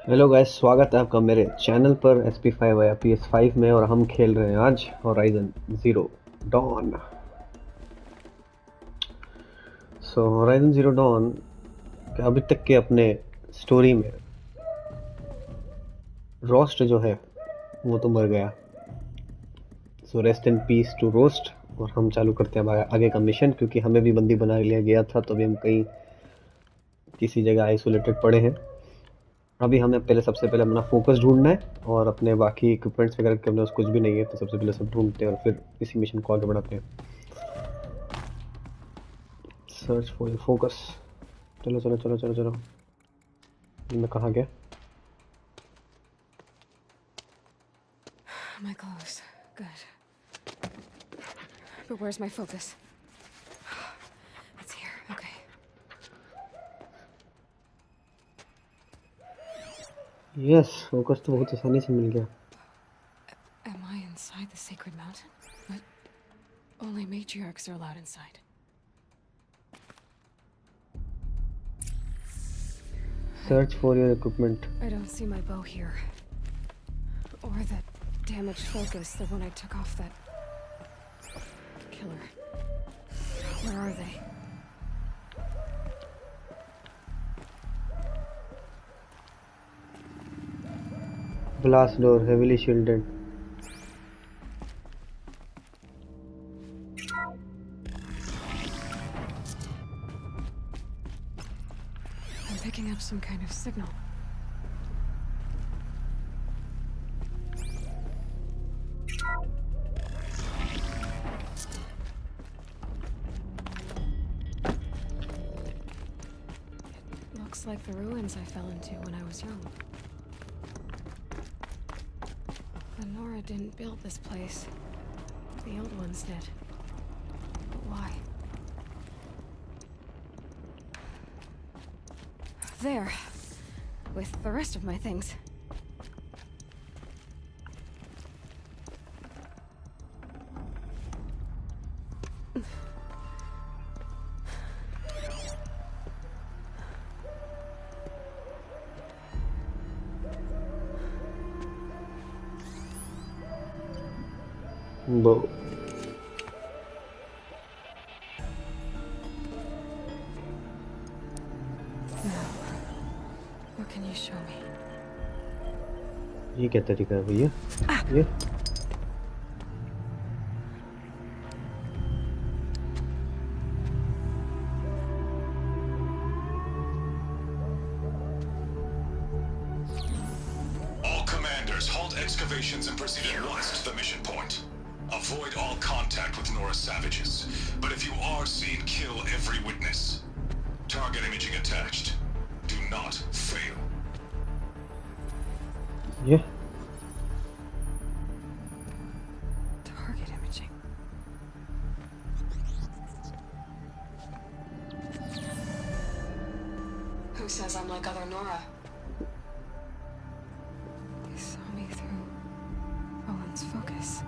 Hello guys, स्वागत है आपका मेरे चैनल पर SP5 या PS5 में। और हम खेल रहे हैं आज Horizon Zero Dawn. Horizon Zero Dawn के अभी तक के अपने स्टोरी में रोस्ट जो है वो तो मर गया। Rest in peace to Rost. और हम चालू करते हैं हमारा आगे का मिशन, क्योंकि हमें भी बंदी बना लिया गया था, तो अभी हम कहीं किसी जगह आइसोलेटेड पड़े हैं। अभी हमें पहले सबसे पहले अपना फोकस ढूंढना है, और अपने बाकी इक्विपमेंट्स वगैरह के अपने पास कुछ भी नहीं है, तो सबसे पहले सब ढूंढते हैं और फिर इसी मिशन को आगे बढ़ाते हैं। Search for focus. चलो चलो चलो चलो चलो। मैं कहाँ गया? My clothes. Good. But where's my focus? It's here. Okay. Yes, focus तो बहुत आसानी से मिल गया। Am I inside the sacred mountain? But only matriarchs are allowed inside. Search for your equipment. I don't see my bow here. Or that damaged focus, the one I took off that killer. Where are they? Glass door heavily shielded. I'm picking up some kind of signal. It looks like the ruins I fell into when I was young. Nora didn't build this place. The old ones did. But why? There. With the rest of my things. वो Now, what can you show me? ये क्या तरीका है भैया? ये All commanders, halt excavations and proceed at once to the mission point. Avoid all contact with Nora savages. But if you are seen, kill every witness. Target imaging attached. Do not fail. ये Target imaging. Who says I'm like other Nora? They saw me through Owen's focus.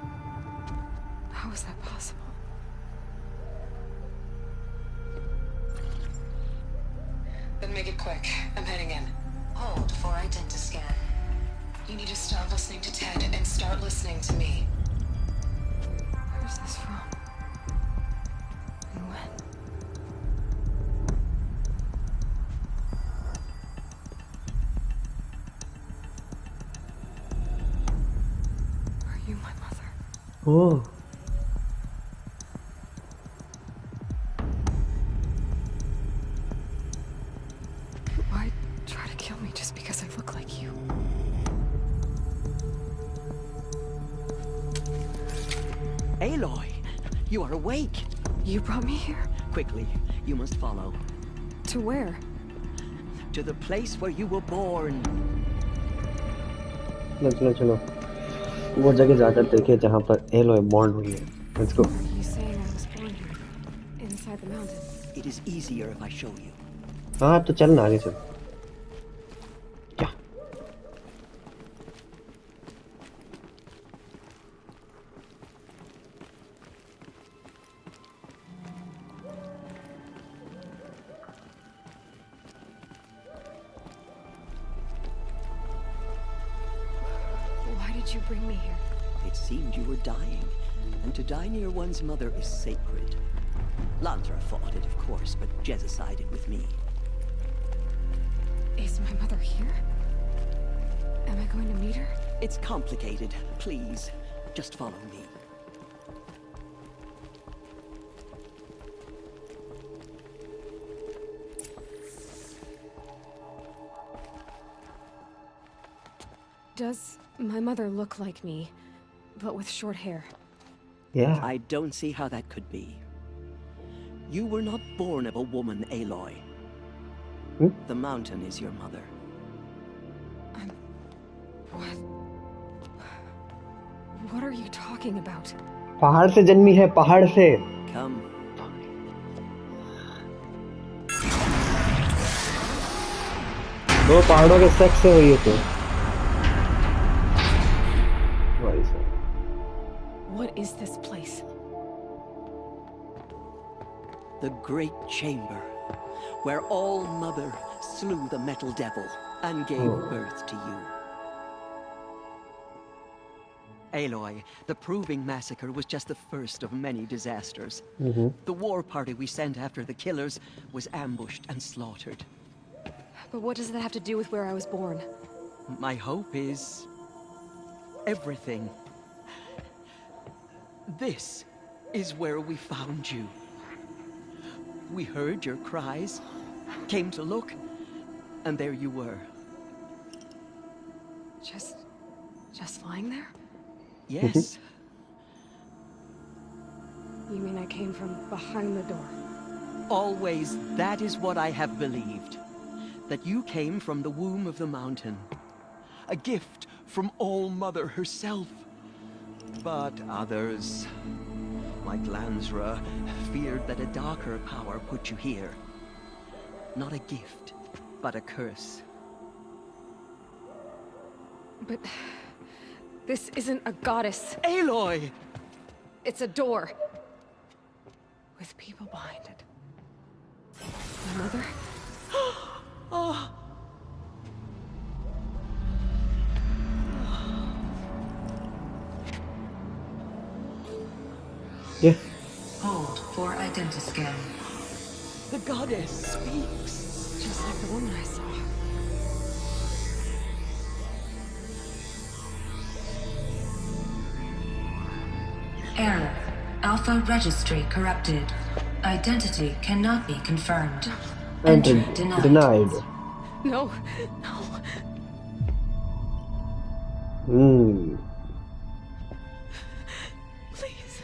How is that possible? Then make it quick. I'm heading in. Hold for identiscan. You need to stop listening to Ted and start listening to me. Where's this from? And when? Are you my mother? Oh, Why try to kill me just because I look like you? Aloy, you are awake. You brought me here? Quickly, you must follow. To where? To the place where you were born. चलो चलो चलो, वो जगह जाकर देखे जहाँ पर alloy bond हुई है। Let's go. Are you saying I was born here? Inside the mountain? It is easier if I show you. हाँ, तो चल ना, आगे चल। क्या? you bring me here? It seemed you were dying, and to die near one's mother is sacred. Lantra fought it, of course, but Jezza sided with me. Is my mother here? Am I going to meet her? It's complicated. Please, just follow me. Does my mother look like me, but with short hair? Yeah. I don't see how that could be. You were not born of a woman, Aloy. Hmm? The mountain is your mother. What? What are you talking about? पहाड़ से जन्मी है, पहाड़ से. Come. दो पहाड़ों के sex से हुई है तो. भाई साहब. What is this place? The great chamber, where All Mother slew the metal devil and gave birth to you. Aloy, the Proving Massacre was just the first of many disasters. The war party we sent after the killers was ambushed and slaughtered. But what does that have to do with where I was born? My hope is everything. This is where we found you. We heard your cries, came to look, and there you were. Just lying there? Yes. You mean I came from behind the door? Always, that is what I have believed. That you came from the womb of the mountain. A gift from All Mother herself. But others, like Lansra, feared that a darker power put you here. Not a gift, but a curse. But this isn't a goddess. Aloy! It's a door. With people behind it. My mother? Yeah. Hold for identiscan. The goddess speaks. Just like the woman I saw. Error. Alpha registry corrupted. Identity cannot be confirmed. Entry denied. Denied. No, no. Please.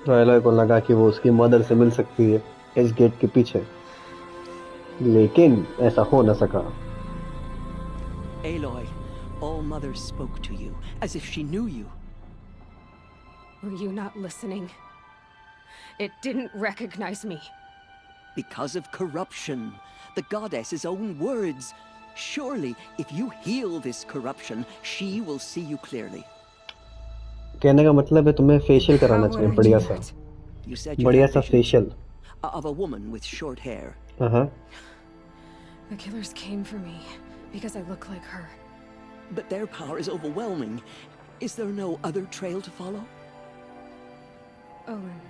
तो alloy को लगा कि वो उसकी mother से मिल सकती है इस गेट के पीछे, लेकिन ऐसा हो न सका. Aloy, All Mother spoke to you, as if she knew you. Were you not listening? It didn't recognize me. Because of corruption. The goddess's own words. Surely, if you heal this corruption, she will see you clearly. कहने का मतलब है तुम्हें facial कराना How would चाहिए, I बढ़िया do सा, that? You said you बढ़िया had सा visions facial. of a woman with short hair. The killers came for me because I look like her. But their power is overwhelming. Is there no other trail to follow? Owen.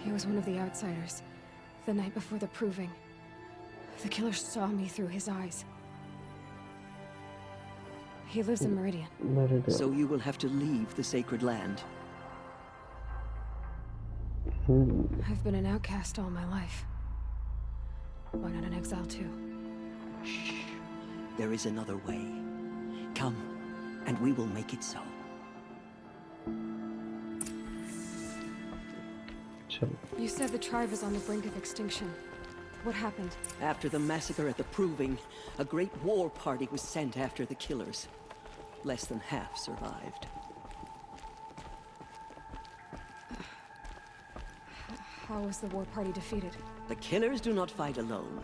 He was one of the outsiders. The night before the proving. The killers saw me through his eyes. He lives in Meridian. So you will have to leave the sacred land. I've been an outcast all my life. Why not an exile too? Shh. There is another way. Come, and we will make it so. You said the tribe is on the brink of extinction. What happened? After the massacre at the Proving, a great war party was sent after the killers. Less than half survived. How was the war party defeated? The killers do not fight alone.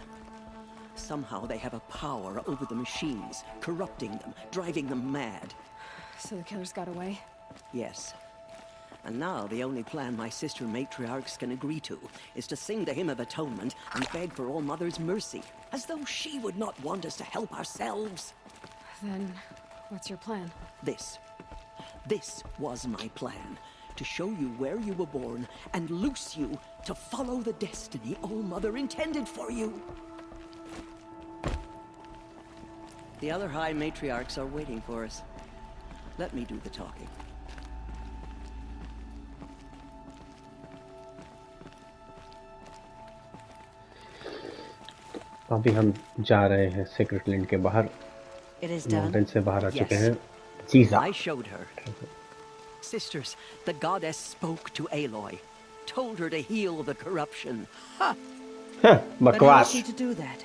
Somehow they have a power over the machines, corrupting them, driving them mad. So the killers got away? Yes. And now the only plan my sister matriarchs can agree to is to sing the Hymn of Atonement and beg for All Mother's mercy, as though she would not want us to help ourselves. Then, what's your plan? This was my plan. To show you where you were born and loose you to follow the destiny All Mother intended for you. The other High Matriarchs are waiting for us. Let me do the talking. अभी हम जा रहे हैं secret land के बाहर, mountain से बाहर आ चुके हैं। जीजा, I showed her. Sisters, the goddess spoke to Aloy, told her to heal the corruption. Ha! But how is बकवास। she to do that?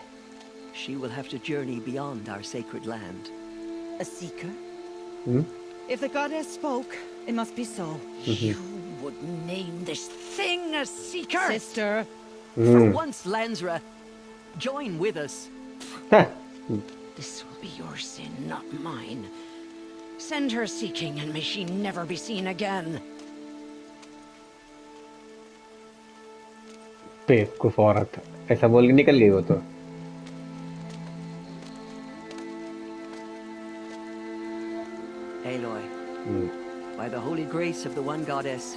She will have to journey beyond our sacred land. A seeker? If the goddess spoke, it must be so. You would name this thing a seeker? Sister, For once, Lansra, join with us. This will be your sin, not mine. Send her seeking, and may she never be seen again. बेवकूफ औरत, ऐसा बोल के निकल गई वो तो। Aloy, by the holy grace of the one goddess,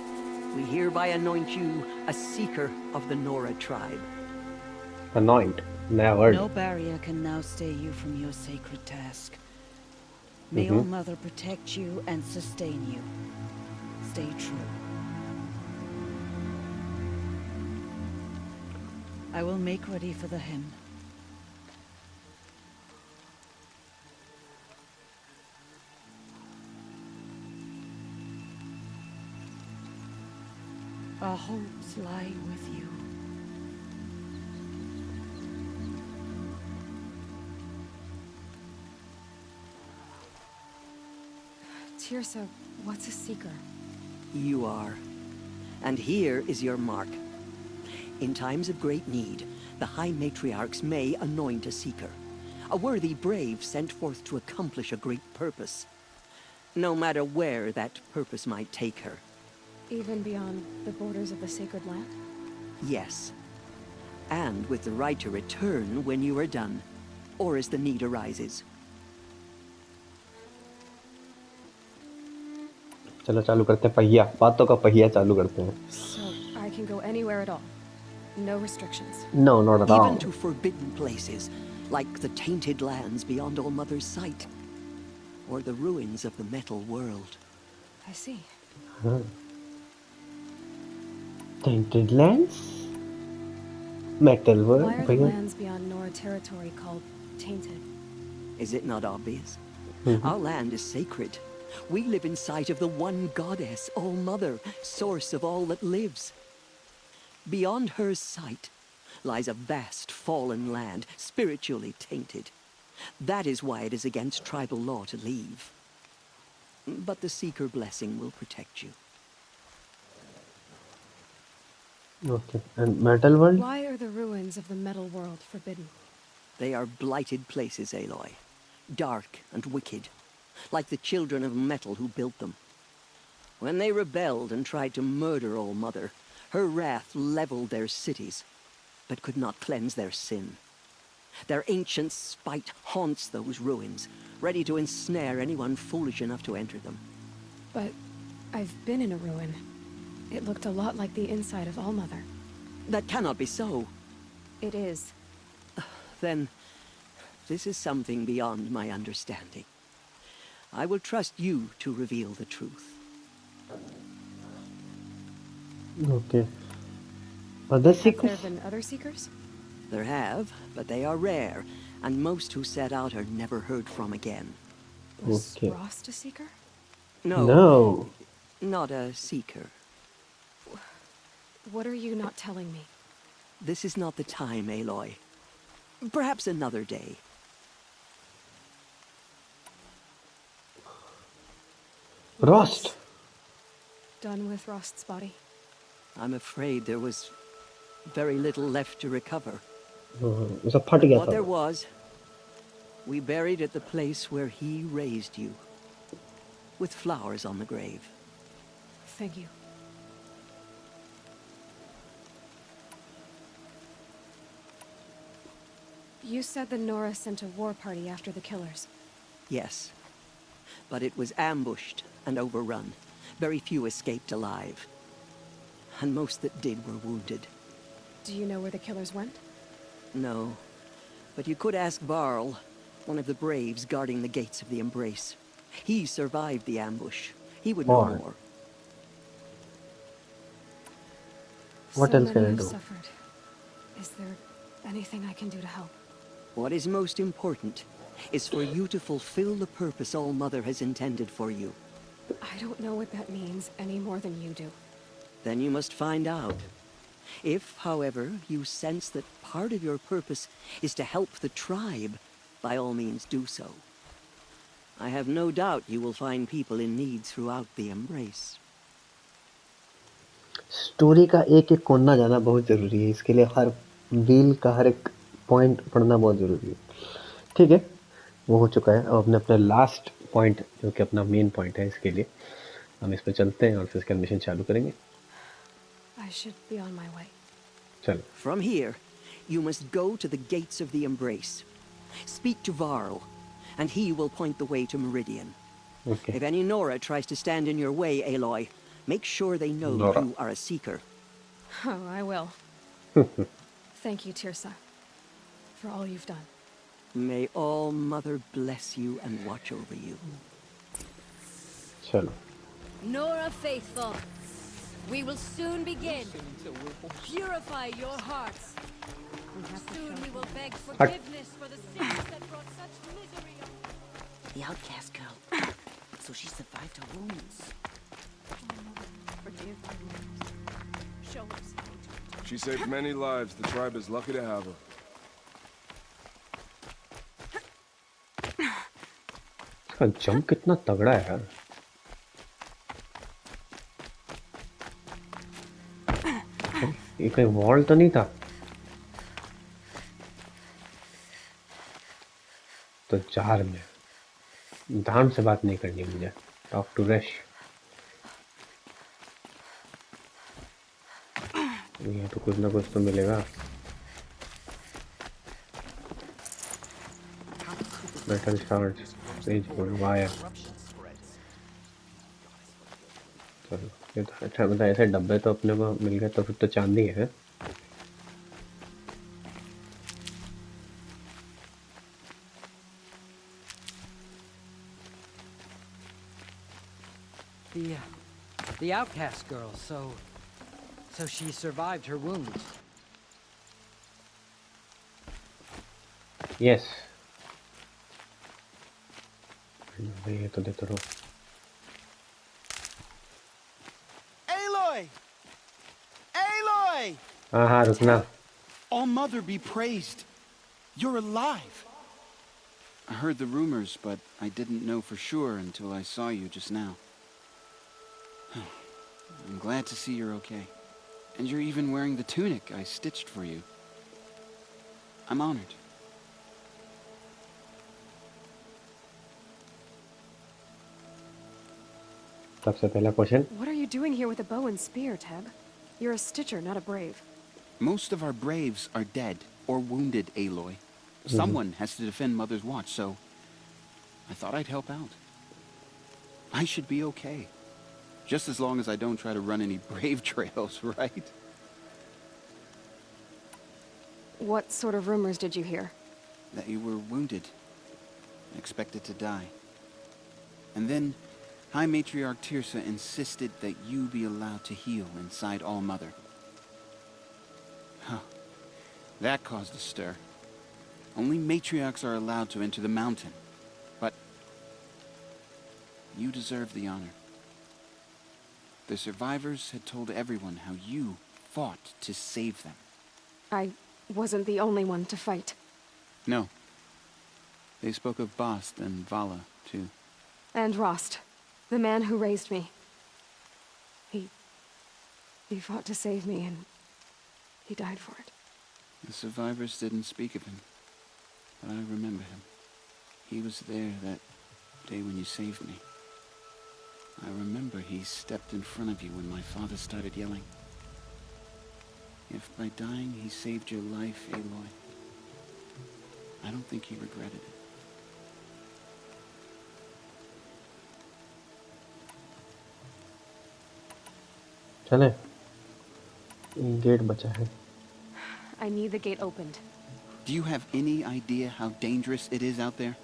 we hereby anoint you a seeker of the Nora tribe. Anoint, नया word. no barrier can now stay you from your sacred task. May All Mother protect you and sustain you. Stay true. I will make ready for the hymn. Our hopes lie with you. Tirsa, what's a seeker? You are. And here is your mark. In times of great need, the High Matriarchs may anoint a seeker, a worthy brave sent forth to accomplish a great purpose, no matter where that purpose might take her. Even beyond the borders of the sacred land? Yes. And with the right to return when you are done, or as the need arises. चलो चालू करते हैं पहिया, बातों का पहिया चालू करते हैं। So, I can go anywhere at all? No restrictions? No, not at all. Even to forbidden places, like the tainted lands beyond All Mother's sight, or the ruins of the metal world. I see. Tainted lands? Metal world? Why are the lands beyond Nora territory called tainted? Is it not obvious? Our land is sacred. We live in sight of the one goddess, All Mother, source of all that lives. Beyond her sight lies a vast fallen land, spiritually tainted. That is why it is against tribal law to leave. But the Seeker blessing will protect you. Okay. And metal world? Why are the ruins of the metal world forbidden? They are blighted places, Aloy. Dark and wicked, like the children of metal who built them. When they rebelled and tried to murder All Mother, her wrath leveled their cities, but could not cleanse their sin. Their ancient spite haunts those ruins, ready to ensnare anyone foolish enough to enter them. But I've been in a ruin. It looked a lot like the inside of All Mother. That cannot be so. It is. Then, this is something beyond my understanding. I will trust you to reveal the truth. Okay. Other Have there seekers? been other seekers? There have, but they are rare, and most who set out are never heard from again. Was Okay. Rost a seeker? No. Not a seeker. What are you not telling me? This is not the time, Aloy. Perhaps another day. Rost. Done with Rost's body? I'm afraid there was very little left to recover. उसे फट गया What था there वो। was, we buried at the place where he raised you, with flowers on the grave. Thank you. You said the Nora sent a war party after the killers. Yes, but it was ambushed and overrun. Very few escaped alive, and most that did were wounded. Do you know where the killers went? No, but you could ask Varl, one of the braves guarding the gates of the Embrace. He survived the ambush. He would know और more. what So else can many I have do? suffered. Is there anything I can do to help? What is most important is for you to fulfill the purpose All Mother has intended for you. I don't know what that means any more than you do. Then you must find out. If, however, you sense that part of your purpose is to help the tribe, by all means do so. I have no doubt you will find people in need throughout the Embrace. Story का एक एक कोना जाना बहुत जरूरी है, इसके लिए हर व्हील का हर एक पॉइंट पढ़ना बहुत जरूरी है। ठीक है, वो हो चुका है। अब अपने अपने लास्ट पॉइंट जो कि अपना मेन पॉइंट है, इसके लिए हम इस पे चलते हैं और फिर इसका मिशन चालू करेंगे। I should be on my way. चलो। From here, you must go to the gates of the Embrace. Speak to Varl, and he will point the way to Meridian. Okay. If any Nora tries to stand in your way, Aloy, make sure they know Nora. you are a seeker. Oh, I will. Thank you, Tirsa, for all you've done. May All Mother bless you and watch over you. चलो। Nora faithful, we will soon begin. Purify your hearts. Soon we will beg forgiveness for the sins that brought such misery on The outcast girl. So she survived her wounds. Forgive my wounds. Show us how to. She saved many lives. The tribe is lucky to have her. इसका jump कितना तगड़ा है यार। ये कोई wall तो नहीं था? तो जार में धाम से बात नहीं करनी मुझे। Talk to Rush. ये तो कुछ ना कुछ तो मिलेगा। Metal shards, page board, wire. चलो, ये तो अच्छा, मतलब ऐसे डब्बे तो अपने को मिल गए तो फिर तो चांदी है। The outcast girl, so she survived her wounds. Yes. ये तो देता रहो। Aloy! Aloy! हाँ रुकना। All Mother be praised. You're alive. I heard the rumors, but I didn't know for sure until I saw you just now. I'm glad to see you're okay. And you're even wearing the tunic I stitched for you. I'm honored. सबसे पहला question. What are you doing here with a bow and spear, Teb? You're a stitcher, not a brave. Most of our braves are dead or wounded, Aloy. Someone has to defend Mother's watch, so I thought I'd help out. I should be okay. Just as long as I don't try to run any brave trails, right? What sort of rumors did you hear? That you were wounded, expected to die. And then High Matriarch Tirsa insisted that you be allowed to heal inside All Mother. Huh. That caused a stir. Only matriarchs are allowed to enter the mountain. But you deserve the honor. The survivors had told everyone how you fought to save them. I wasn't the only one to fight. No. They spoke of Bast and Vala, too. And Rost, the man who raised me. He fought to save me, and he died for it. The survivors didn't speak of him, but I remember him. He was there that day when you saved me. I remember he stepped in front of you when my father started yelling. If by dying he saved your life, Aloy, I don't think he regretted it. चले gate बचा है. I need the gate opened. Do you have any idea how dangerous it is out there?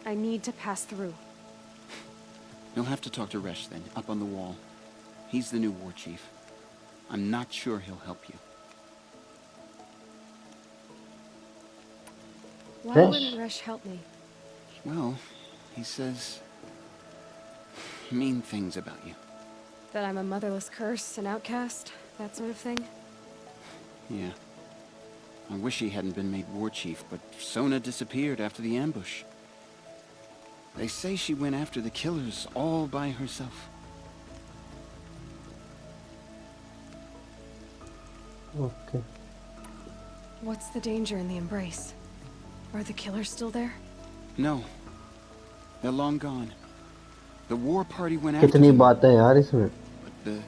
I need to pass through. You'll have to talk to Resh then, up on the wall. He's the new war chief. I'm not sure he'll help you. Why Resh? wouldn't Resh help me? Well, he says mean things about you. That I'm a motherless curse, an outcast, that sort of thing? Yeah. I wish he hadn't been made war chief, but Sona disappeared after the ambush. They say she went after the killers all by herself. Okay. What's the danger in the embrace? Are the killers still there? No. They're long gone. The war party went after कितनी them, बातें यार इसमें. but the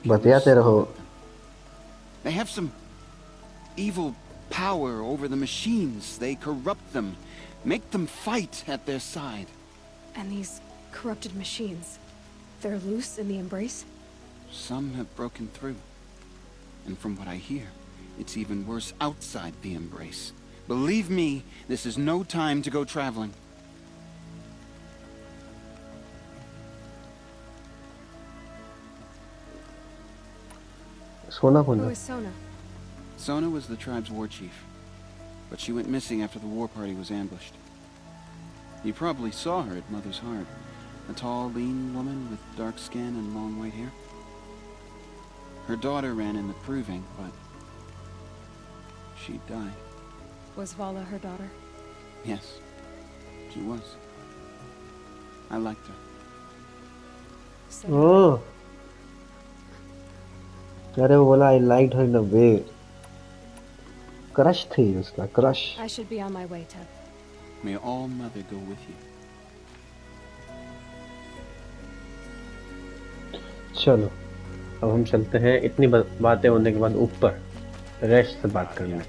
बतियाते रहो. They have some evil power over the machines. They corrupt them, make them fight at their side. And these corrupted machines, they're loose in the embrace? Some have broken through. And from what I hear, it's even worse outside the embrace. Believe me, this is no time to go traveling. सोना कौन Who है? is Sona? Sona was the tribe's war chief, but she went missing after the war party was ambushed. You probably saw her at Mother's Heart. A tall, lean woman with dark skin and long white hair. Her daughter ran in the proving, but she died. Was Vala her daughter? Yes, she was. I liked her. So Oh. अरे वो बोला I liked her in a way. Crush थी उसका crush. I should be on my way, Teb. May all Mother go with you. चलो अब हम चलते हैं. इतनी बातें होने के बाद ऊपर रेश से बात करने.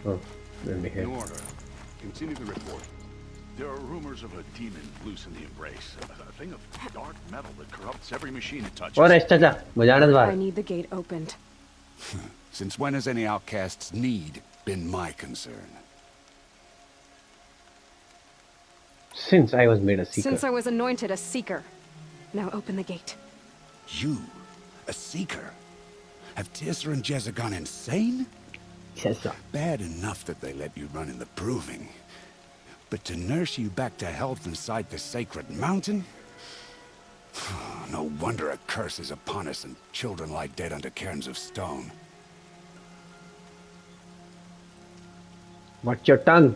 Oh, let me hear. New order. Continue the report. There are rumors of a demon loose in the embrace. A thing of dark metal that corrupts every machine it touches. और रेश चाचा बजाने I द्वार. need the gate opened. Since when has any outcast's need been my concern? Since I was made a seeker. Since I was anointed a seeker. Now open the gate. You, a seeker? Have Tirsa and Jezza gone insane? Yes, sir. Bad enough that they let you run in the proving. But to nurse you back to health inside the sacred mountain? No wonder a curse is upon us and children lie dead under cairns of stone. Watch your tongue.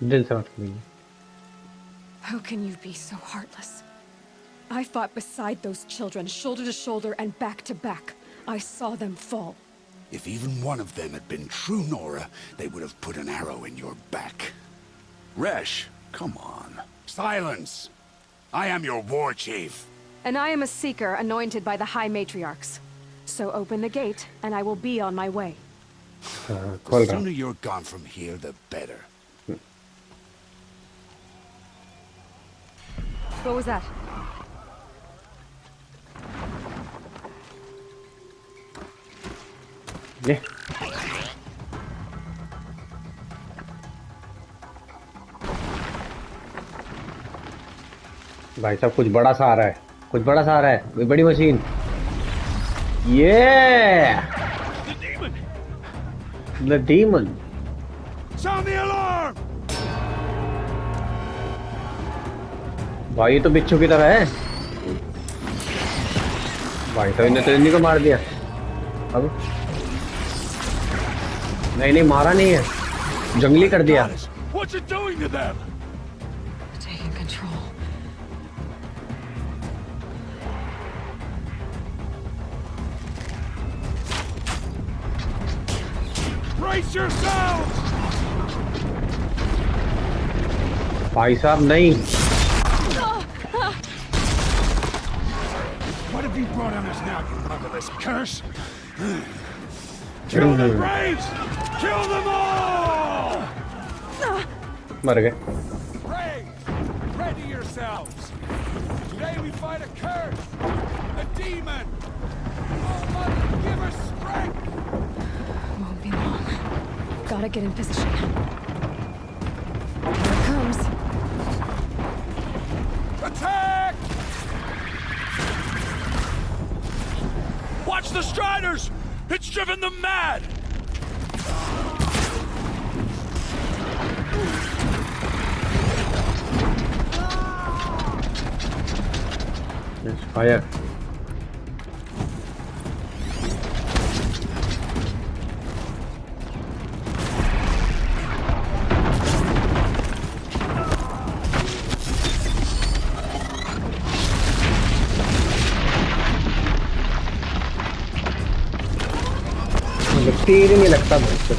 दिल से बात करेंगे. How can you be so heartless? I fought beside those children, shoulder to shoulder and back to back. I saw them fall. If even one of them had been true Nora, they would have put an arrow in your back. Resh, come on. Silence! I am your war chief. And I am a seeker anointed by the High Matriarchs. So open the gate, and I will be on my way. The sooner you're gone from here, the better. What was that? ले. भाई साहब कुछ बड़ा सा आ रहा है. कुछ बड़ा सा आ रहा है. कोई बड़ी machine. Yeah! The demon. Sound the alarm! भाई ये तो बिच्छू की तरह है. भाई तो इन्हें तो इन्हीं को मार दिया. अब नहीं मारा नहीं है. जंगली कर दिया. What's it doing to them? Taking control. Brace yourselves! भाई साहब नहीं। What have you brought on us now, you motherless curse? Kill the braves! Kill them all! मर गए। Braves, ready yourselves! Today we fight a curse, a demon! Oh, Mother, give us strength! Won't be long. Gotta get in position. Here it comes. Attack! Watch the Striders! It's driven them mad! Yes, fire. तीर ही नहीं लगता मुझसे।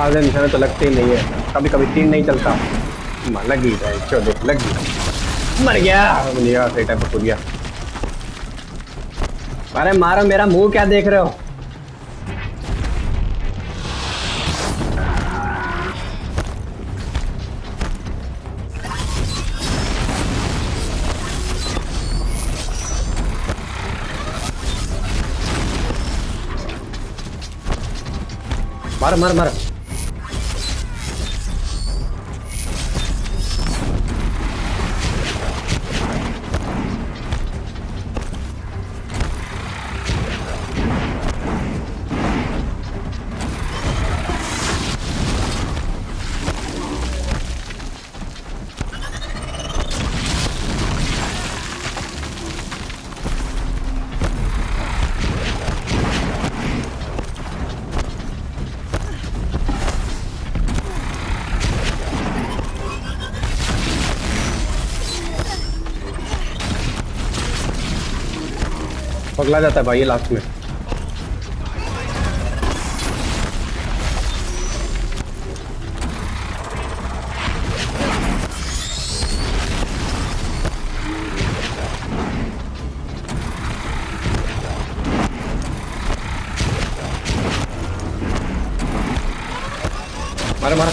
आधे निशाने तो लगते ही नहीं है, कभी कभी तीर नहीं चलता। लगी है चौदह, लगी, मर गया। सही टाइम पर कूद गया। अरे मारो, मेरा मुंह क्या देख रहे हो? मार मार मार। पगला जाता है भाई ये लास्ट में। मारा मारा।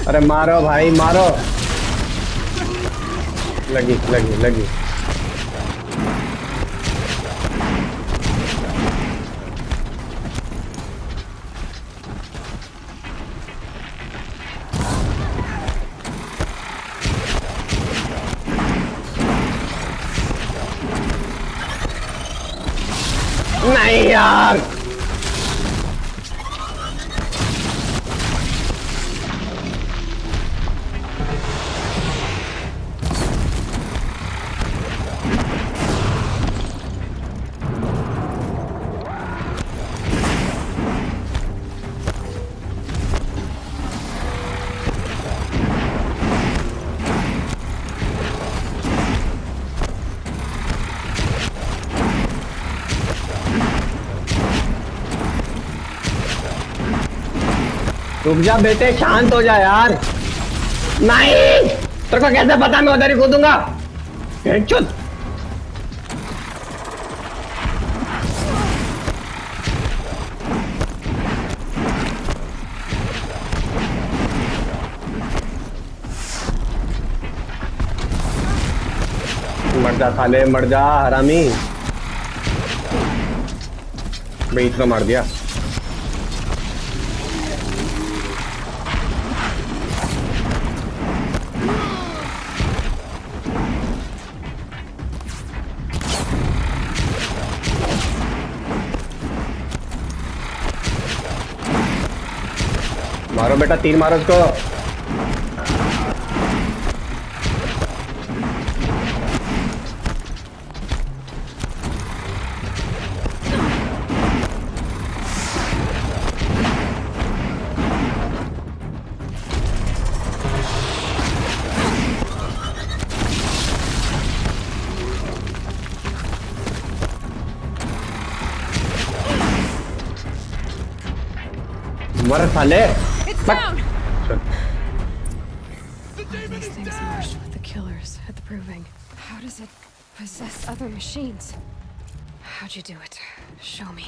अरे मारो भाई मारो। लगी लगी लगी। नहीं यार, रुक जा बेटे, शांत हो जा यार। नहीं, तेरे को कैसे पता मैं उधर ही कूदूंगा? चुप। मर जा साले, मर जा हरामी। भाई इतना मार दिया। मारो बेटा, तीर मारो उसको। मर साले। It's down! These things merged with the killers at the Proving. How does it possess other machines? How'd you do it? Show me.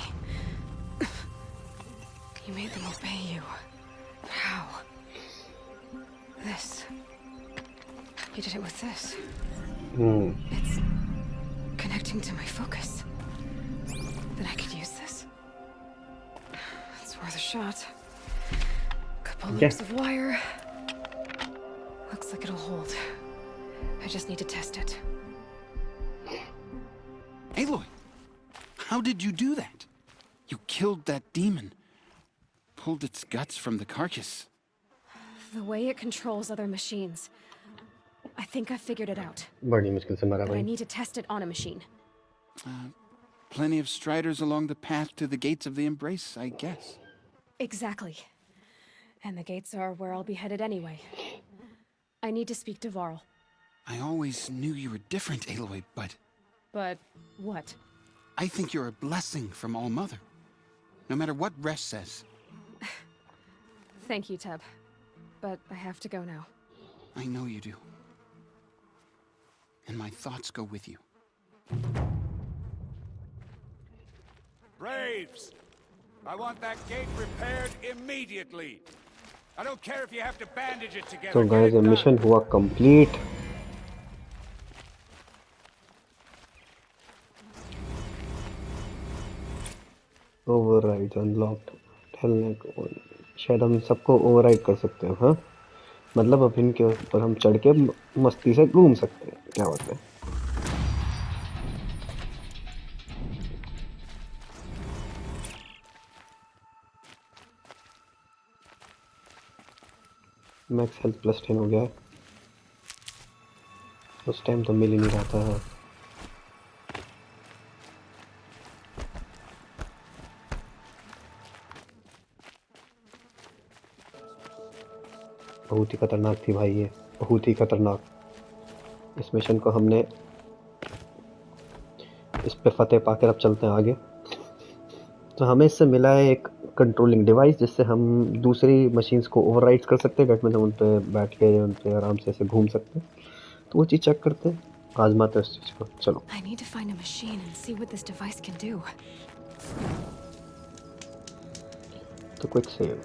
You made them obey you. How? This. You did it with this. It's connecting to my focus. Then I could use this. It's worth a shot. Couple loops of wire. Looks like it'll hold. I just need to test it. Aloy, how did you do that? You killed that demon. Pulled its guts from the carcass. The way it controls other machines. I think I figured it out. बड़ी मुश्किल से मरा But I भाई। need to test it on a machine. Plenty of striders along the path to the gates of the Embrace, I guess. Exactly. And the gates are where I'll be headed anyway. I need to speak to Varl. I always knew you were different, Aloy, but... But what? I think you're a blessing from All Mother. No matter what Resh says. Thank you, Teb. But I have to go now. I know you do. And my thoughts go with you. Braves! I want that gate repaired immediately. I don't care if you have to bandage it together. तो guys mission हुआ complete. Override unlocked. ठहरने को शायद हम सबको override कर सकते हैं। हाँ, मतलब अब इनके ऊपर हम चढ़ के मस्ती से घूम सकते हैं। क्या बात है। मैक्स हेल्थ +10 हो गया है। उस टाइम तो मिल ही नहीं रहा था। बहुत ही खतरनाक थी भाई, ये बहुत ही खतरनाक। इस मिशन को हमने इस पे फतेह पाकर अब चलते हैं आगे। तो हमें इससे मिला है एक कंट्रोलिंग डिवाइस, जिससे हम दूसरी मशीन्स को ओवरराइड कर सकते हैं। मतलब उन पे बैठ के उन पे आराम से ऐसे घूम सकते हैं। तो वो चीज़ चेक करते हैं, आजमाते हैं उस चीज़ को। चलो। I need to find a machine and see what this device can do. तो quick save.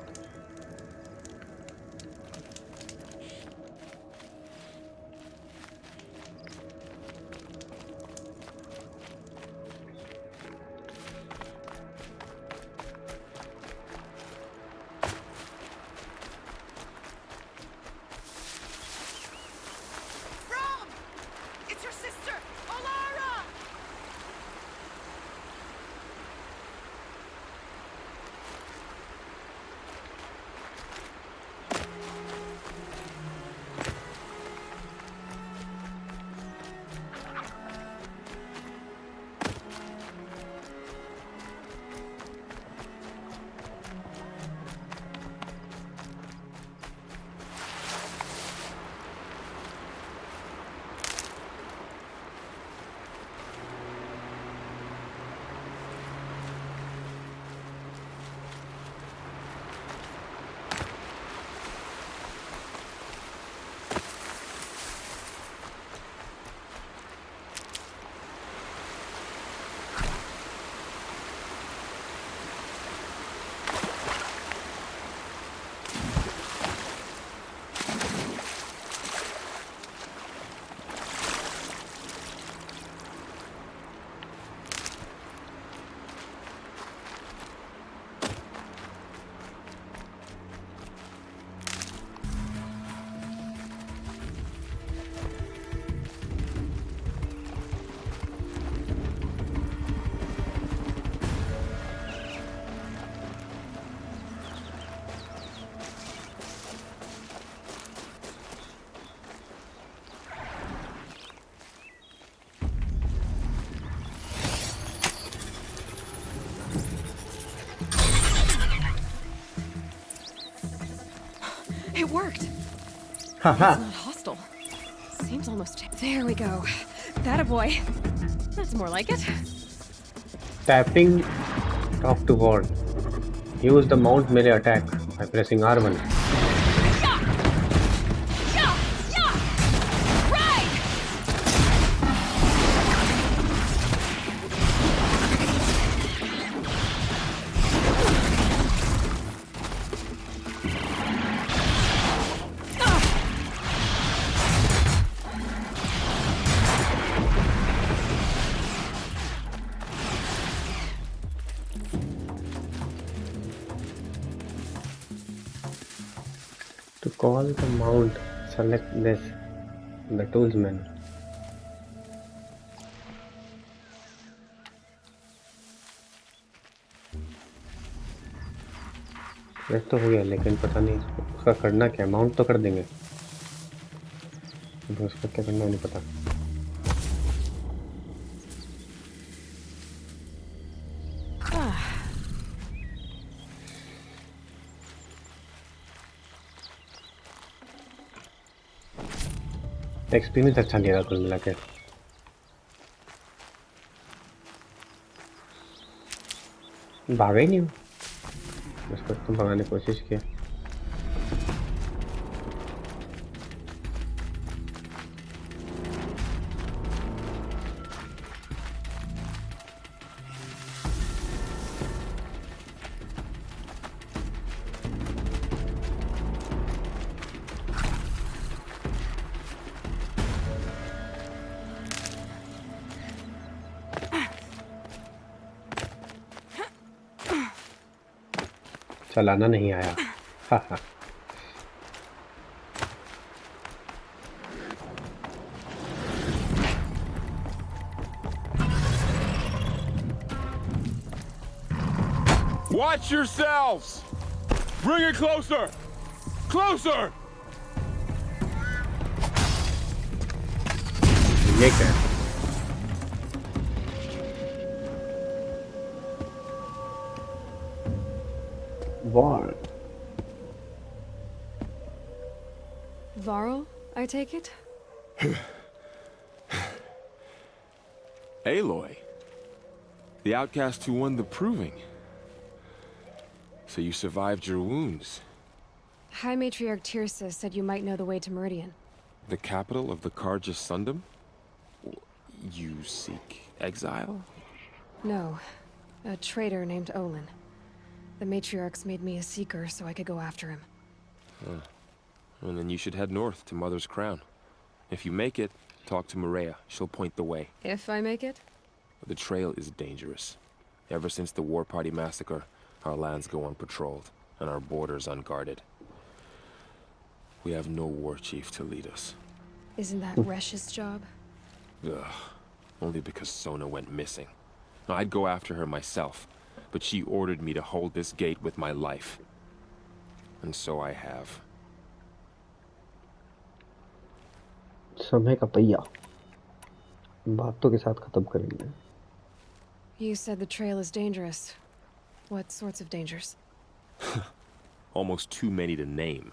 worked. Haha. It's not hostile. Seems almost... There we go. That a boy. That's more like it. Tapping talk to ward. Use the mount melee attack by pressing R1. To call the mount, select this, the tools menu. Press तो हो गया लेकिन पता नहीं उसका करना क्या, mount तो कर देंगे, उसका क्या करना नहीं पता। एक्सपीरियंस अच्छा नहीं रहा कुल मिला के। भागा ही नहीं हूँ, उसको तुम भगाने की कोशिश किया। चलाना नहीं आया। हा हा। Watch yourselves! Bring it closer! Closer! ये क्या है? War. Varl, I take it? Aloy. The outcast who won the proving. So you survived your wounds. High Matriarch Tirsa said you might know the way to Meridian. The capital of the Carja Sundom? You seek exile? No. A traitor named Olin. The Matriarchs made me a seeker so I could go after him. Huh. And then you should head north to Mother's Crown. If you make it, talk to Maria. She'll point the way. If I make it? The trail is dangerous. Ever since the War Party massacre, our lands go unpatrolled, and our borders unguarded. We have no war chief to lead us. Isn't that Resh's job? Ugh. Only because Sona went missing. I'd go after her myself, but she ordered me to hold this gate with my life. And so I have. समय का पहिया बातों के साथ खत्म करेंगे। You said the trail is dangerous. What sorts of dangers? Almost too many to name.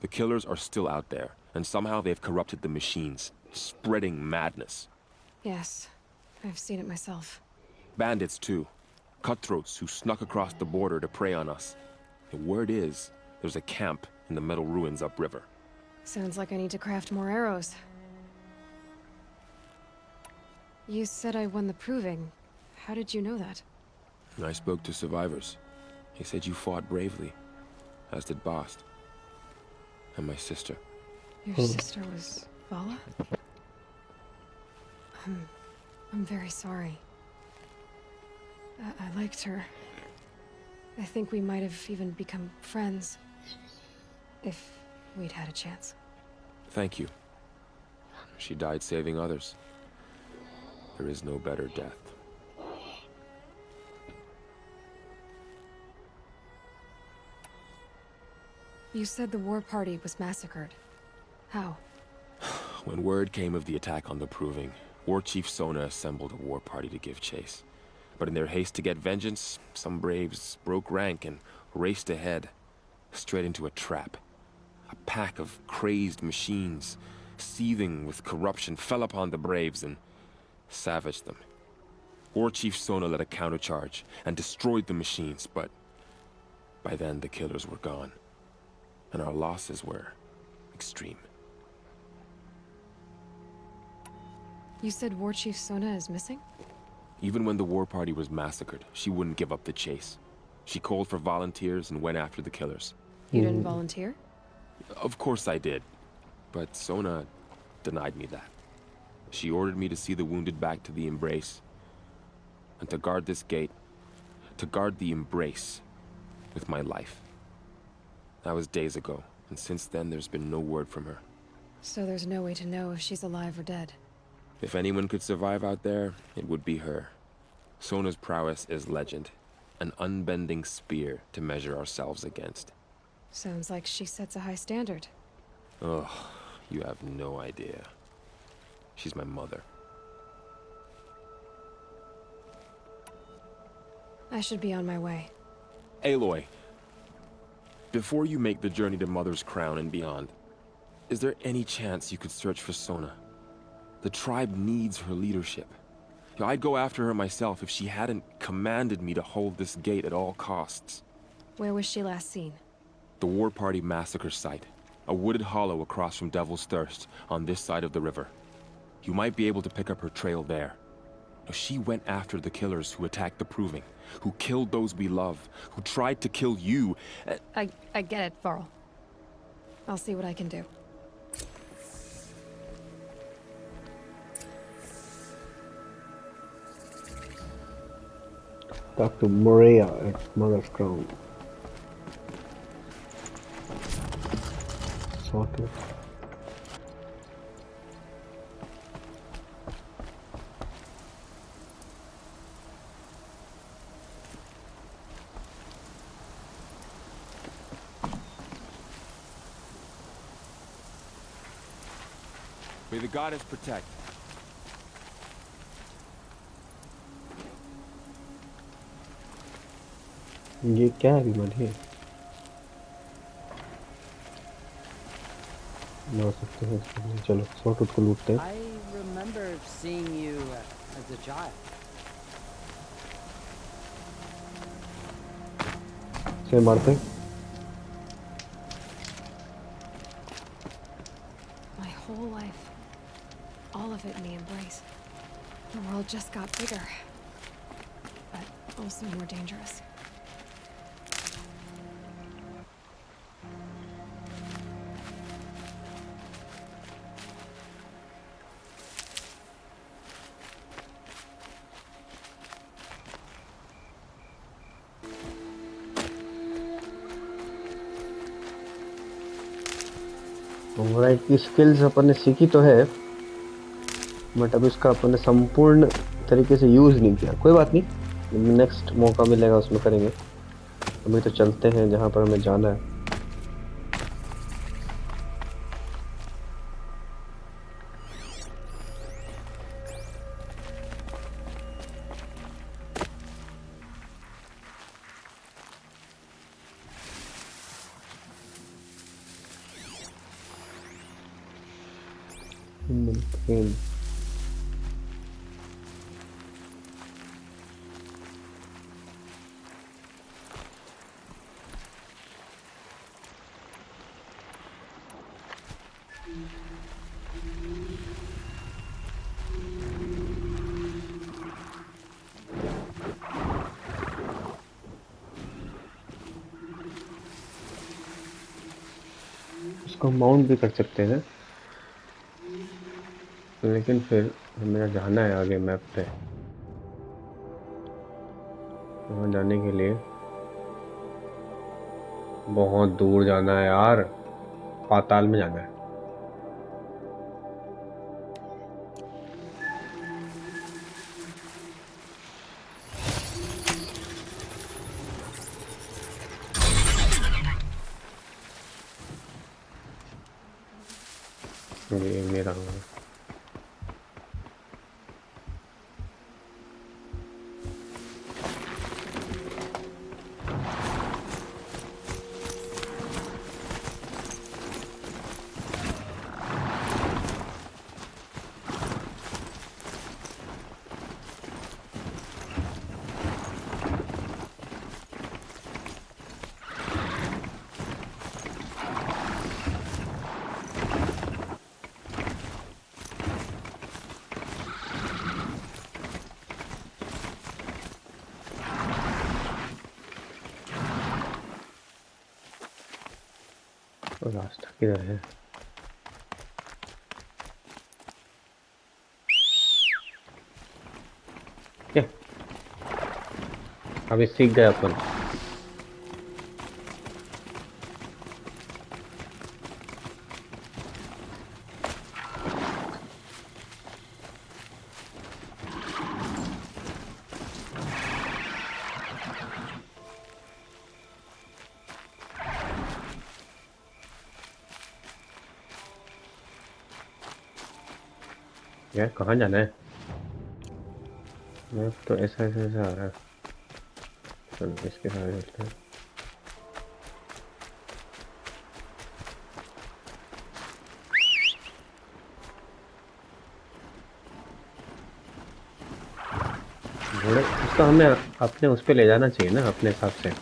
The killers are still out there, and somehow they've corrupted the machines, spreading madness. Yes, I've seen it myself. Bandits, too. Cutthroats who snuck across the border to prey on us. The word is, there's a camp in the metal ruins upriver. Sounds like I need to craft more arrows. You said I won the proving. How did you know that? I spoke to survivors. He said you fought bravely, as did Bast. And my sister. Your sister was Vala? I'm very sorry. I liked her. I think we might have even become friends. If we'd had a chance. Thank you. She died saving others. There is no better death. You said the war party was massacred. How? When word came of the attack on the Proving, War Chief Sona assembled a war party to give chase. But in their haste to get vengeance, some braves broke rank and raced ahead, straight into a trap. A pack of crazed machines, seething with corruption, fell upon the Braves and savaged them. War Chief Sona led a countercharge and destroyed the machines, but by then the killers were gone, and our losses were extreme. You said War Chief Sona is missing? Even when the war party was massacred, she wouldn't give up the chase. She called for volunteers and went after the killers. You didn't volunteer? Of course I did, but Sona denied me that. She ordered me to see the wounded back to the Embrace, and to guard this gate, to guard the Embrace with my life. That was days ago, and since then there's been no word from her. So there's no way to know if she's alive or dead. If anyone could survive out there, it would be her. Sona's prowess is legend, an unbending spear to measure ourselves against. Sounds like she sets a high standard. Ugh, you have no idea. She's my mother. I should be on my way. Aloy, before you make the journey to Mother's Crown and beyond, is there any chance you could search for Sona? The tribe needs her leadership. I'd go after her myself if she hadn't commanded me to hold this gate at all costs. Where was she last seen? The War Party massacre site. A wooded hollow across from Devil's Thirst, on this side of the river. You might be able to pick up her trail there. She went after the killers who attacked the Proving, who killed those we love, who tried to kill you. I get it, Varl. I'll see what I can do. Talk to Morea at Mother's Crown. Sorted. May the goddess protect. ये क्या है विमान है? ना सकते हैं इसमें। चलो सॉर्ट उसको लूटते हैं। I remember seeing you as a child. से मारते हैं। My whole life, all of it in the Embrace. The world just got bigger, but also more dangerous. Override की स्किल्स अपन ने सीखी तो है, बट अब इसका अपन ने संपूर्ण तरीके से यूज़ नहीं किया। कोई बात नहीं, नेक्स्ट मौका मिलेगा उसमें करेंगे। अभी तो चलते हैं जहाँ पर हमें जाना है। Train. इसको माउंट भी कर सकते हैं, लेकिन फिर हमें जाना है आगे मैप पे। वहाँ जाने के लिए बहुत दूर जाना है यार, पाताल में जाना है। ये मेरा हूँ। रास्ता किधर है? क्या अभी सीख गए अपन? यार कहाँ जाना है? मैं तो ऐसा ऐसा ऐसा आ रहा है। चल इसके साथ चलते हैं। घोड़े उसका हमें अपने उस पे ले जाना चाहिए ना अपने हिसाब से।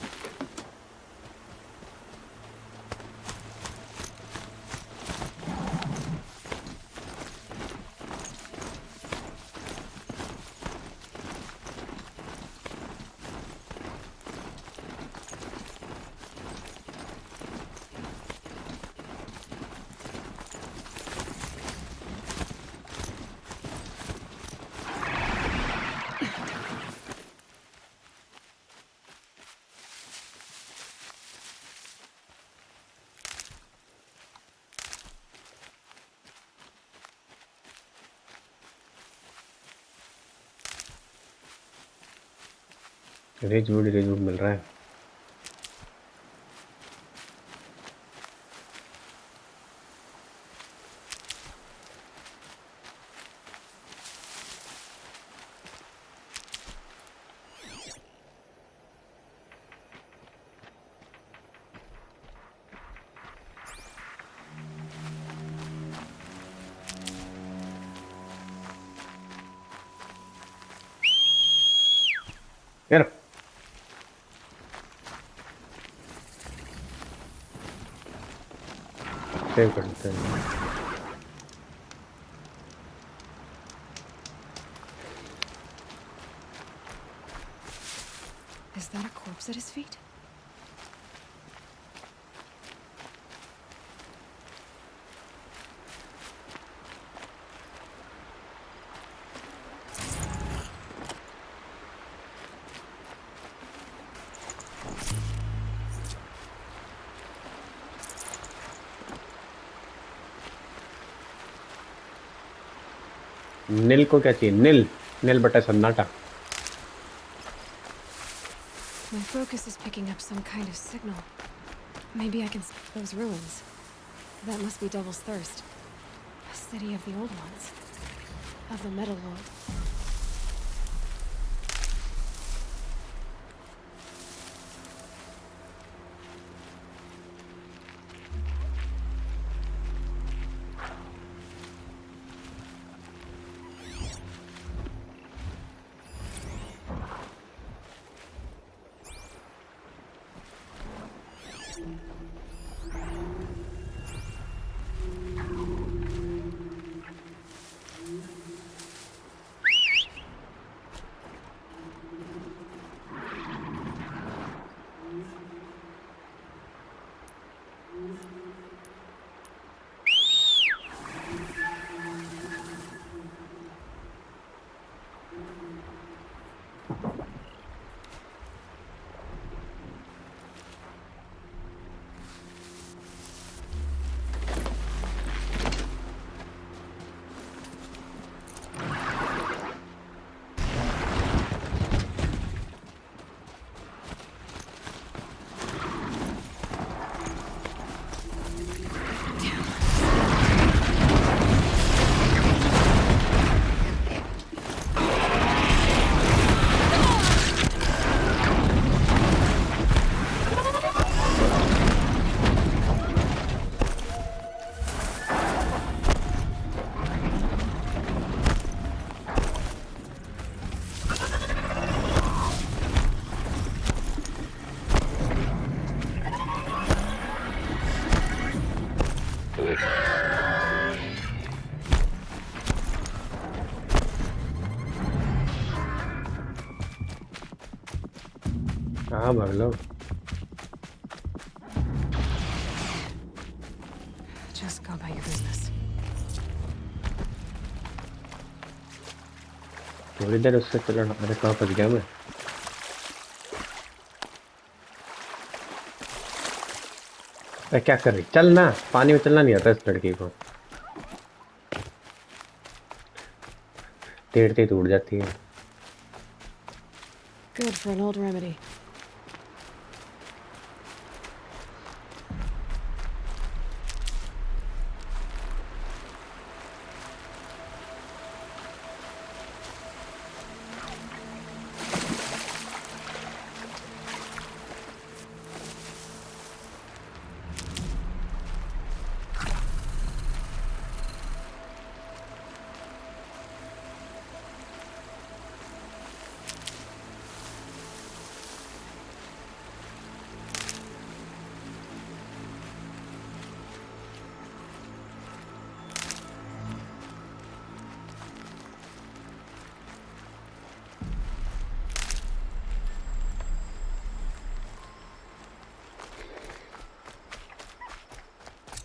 रिजवुड मिल रहा है। यार सेव कर लेते हैं। Is that a corpse at his feet? नील को क्या चाहिए? नील नील बटा सन्नाटा। My focus is picking up some kind of signal. Maybe I can see those ruins. That must be Devil's Thirst. A city of the old ones. Of the Metal World. हाँ भाग लो। थोड़ी देर उससे चलना। अरे कहाँ फंस गया मैं? अरे क्या कर रही? चल ना, पानी में चलना नहीं आता इस लड़की को, तैरते ही उड़ जाती है। Good for an old remedy.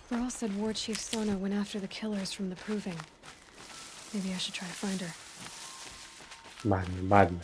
Varl said War Chief Sona went after the killers from the Proving. Maybe I should try to find her. बाद में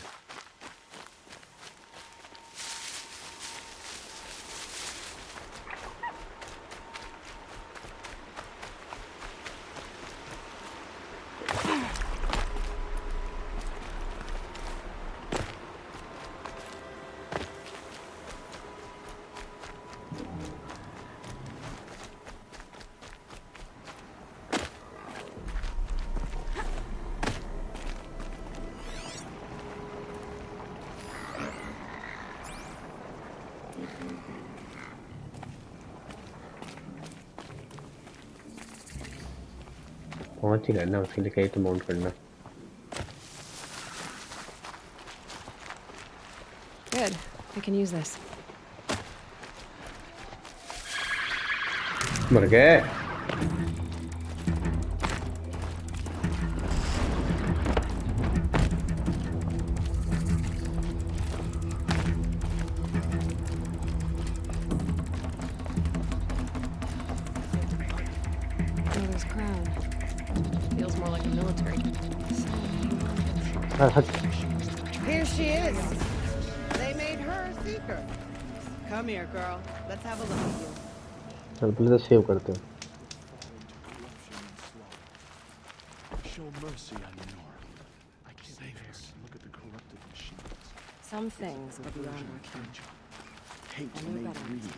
पहुंच ही गए ना, उसके लिए कहीं तो माउंट करना। Good. I can use this. मर गए। Mother's crown. Feels more like a military. Here she is. They made her a seeker. Come here, girl. Let's have a look at you. चल पहले तो सेव करते हैं। Show mercy on Lenore. I can't save her. Look at the corrupted machines. Some things are beyond our ken. Hate I knew made better. greedy.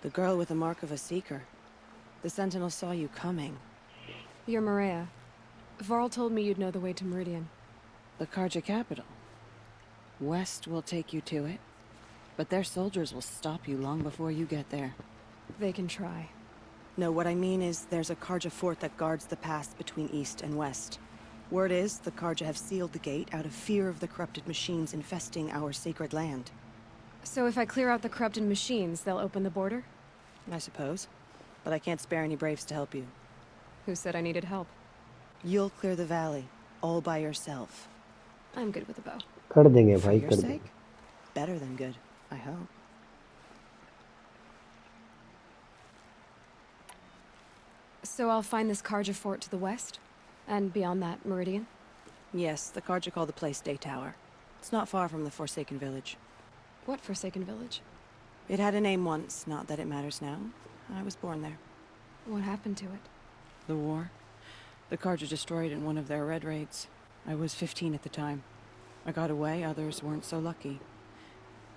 The girl with the mark of a seeker. The Sentinel saw you coming. You're Maria. Varl told me you'd know the way to Meridian. The Karja capital. West will take you to it, but their soldiers will stop you long before you get there. They can try. No, what I mean is there's a Karja fort that guards the pass between East and West. Word is the Karja have sealed the gate out of fear of the corrupted machines infesting our sacred land. So if I clear out the corrupted machines, they'll open the border? I suppose. But I can't spare any braves to help you. Who said I needed help? You'll clear the valley, all by yourself. I'm good with a bow. कर देंगे For भाई, your कर sake? देंगे। Better than good, I hope. So I'll find this Karja fort to the west? And beyond that, Meridian? Yes, the Karja call the place Day Tower. It's not far from the Forsaken Village. What Forsaken Village? It had a name once, not that it matters now. I was born there. What happened to it? The war. The Karja destroyed in one of their red raids. I was 15 at the time. I got away, others weren't so lucky.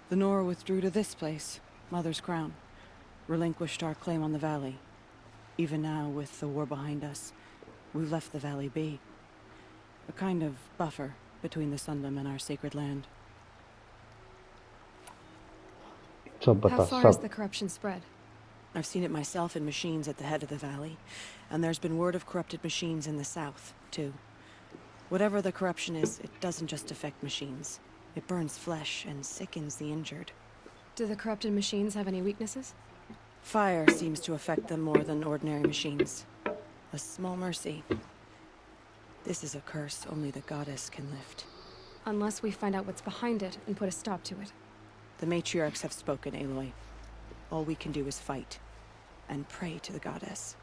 The Nora withdrew to this place, Mother's Crown. Relinquished our claim on the valley. Even now, with the war behind us, we've left the valley be. A kind of buffer between the Sundom and our sacred land. सब बता, How far has सब। the corruption spread? I've seen it myself in machines at the head of the valley, and there's been word of corrupted machines in the south, too. Whatever the corruption is, it doesn't just affect machines. It burns flesh and sickens the injured. Do the corrupted machines have any weaknesses? Fire seems to affect them more than ordinary machines. A small mercy. This is a curse only the goddess can lift. Unless we find out what's behind it and put a stop to it. The matriarchs have spoken, Aloy. All we can do is fight, and pray to the goddess.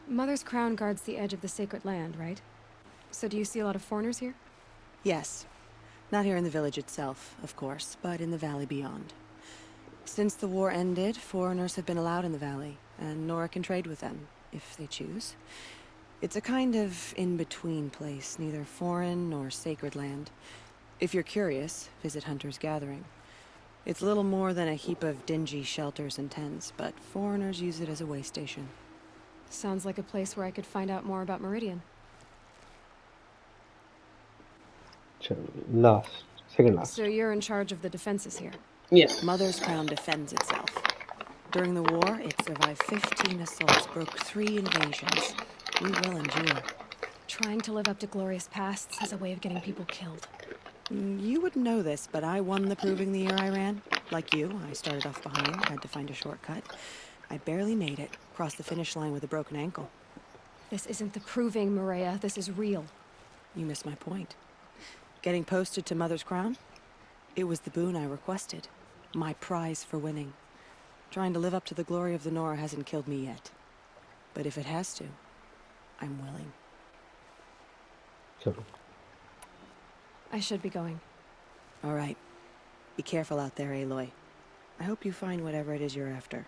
Mother's crown guards the edge of the sacred land, right? So do you see a lot of foreigners here? Yes. Not here in the village itself, of course, but in the valley beyond. Since the war ended, foreigners have been allowed in the valley, and Nora can trade with them, if they choose. It's a kind of in-between place, neither foreign nor sacred land. If you're curious, visit Hunter's Gathering. It's little more than a heap of dingy shelters and tents, but foreigners use it as a way station. Sounds like a place where I could find out more about Meridian. Last. Second last. So you're in charge of the defenses here? Yes. Mother's crown defends itself. During the war, it survived 15 assaults, broke 3 invasions. We will endure. Trying to live up to glorious pasts has a way of getting people killed. You wouldn't know this, but I won the proving the year I ran. Like you, I started off behind, had to find a shortcut. I barely made it, crossed the finish line with a broken ankle. This isn't the proving, Maria. This is real. You missed my point. Getting posted to Mother's Crown? It was the boon I requested. My prize for winning. Trying to live up to the glory of the Nora hasn't killed me yet. But if it has to, I'm willing. Chalo. I should be going. All right. Be careful out there, Aloy. I hope you find whatever it is you're after.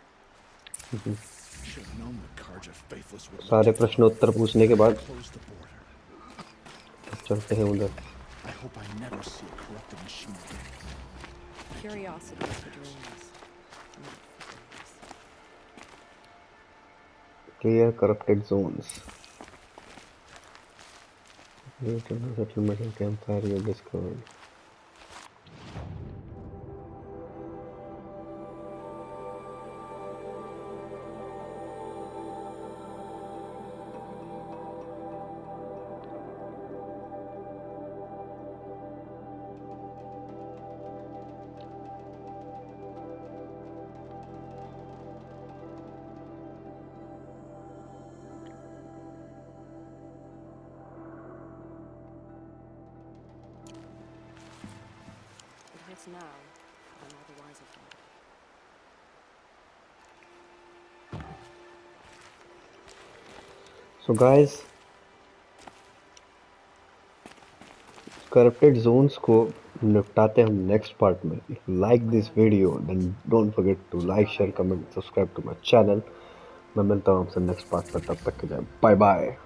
सारे प्रश्नोत्तर पूछने के बाद चलते हैं उधर. I hope I never see a corrupted machine again. Curiosity is the dreams. Clear corrupted zones. Settlement and campfire you discovered. Now, I'm all the wiser for it. So guys, corrupted zones को निपटाते हम next part में. If you like this video, then don't forget to like, share, comment, subscribe to my channel. मैं मिलता हूँ आपसे next part पर. तब तक के लिए bye bye.